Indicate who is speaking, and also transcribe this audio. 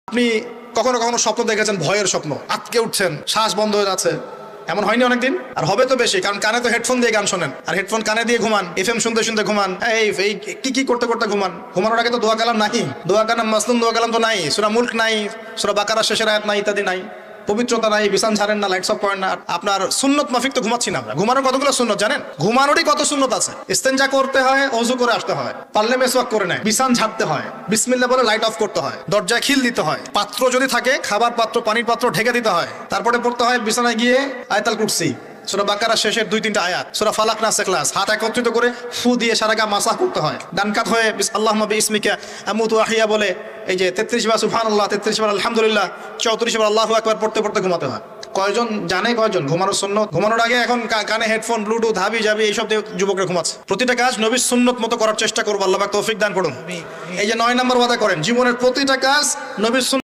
Speaker 1: আপনি কখনো কখনো স্বপ্ন দেখেছেন, ভয়ের স্বপ্ন, আটকে উঠছেন, শ্বাস বন্ধ হয়ে যাচ্ছে, এমন হয়নি অনেকদিন? আর হবে তো বেশি, কারণ কানে তো হেডফোন দিয়ে গান শোনেন, আর হেডফোন কানে দিয়ে ঘুমান, এফএম শুনতে শুনতে ঘুমান, এই কি করতে করতে ঘুমান। ঘুমানোর আগে তো দোয়া কালাম নাই, দোয়া কালাম মাসলুম দোয়া কালাম তো নাই, সূরা মুলক নাই, সূরা বাকারা শেষের আয়াত নাই, ইত্যাদি নাই, পবিত্রতা নাই, বিছান ছাড়েন না, লাইটস অফ করেন না। আপনার সুন্নত মাফিক তো ঘুমাচ্ছি না আমরা। ঘুমানোর কতগুলো সুন্নত জানেন? ঘুমানোরই কত সুন্নত আছে। ইস্তেঞ্জা করতে হয়, ওযু করে আসতে হয়, পারলে মেসওয়াক করে নেয়, বিছান ঝাড়তে হয়, বিসমিল্লাহ বলে লাইট অফ করতে হয়, দরজায় খিল দিতে হয়, পাত্র যদি থাকে খাবার পাত্র, পানির পাত্র ঢেকে দিতে হয়, তারপরে পড়তে হয় বিছানায় গিয়ে আয়াতুল কুরসি, সূরা বাকারা শেষের 2-3টা আয়াত, সূরা ফালাক নাস ইখলাস, হাত একত্রিত করে ফু দিয়ে সারা গা মাসাহ করতে হয়, ডান কাত হয়ে আল্লাহুম্মা বিইসমিকা আমুতু ওয়া আহইয়া বলে এই যে 33 বার সুবহানাল্লাহ, 33 বার আলহামদুলিল্লাহ, 34 বার আল্লাহু আকবার পড়তে পড়তে ঘুমাতে হয়। কয়জন জানে? কয়জন ঘুমানোর সুন্নত? ঘুমানোর আগে এখন কানে হেডফোন, ব্লুটুথ, হাবি জাবি এইসব দিয়ে যুবকরা ঘুমাচ্ছে। প্রতিটা কাজ নবীর সুন্নত মতো করার চেষ্টা করবো, আল্লাহ পাক তৌফিক দান করুন। এই যে 9 নম্বর ওয়াদা করেন, জীবনের প্রতিটা কাজ নবীর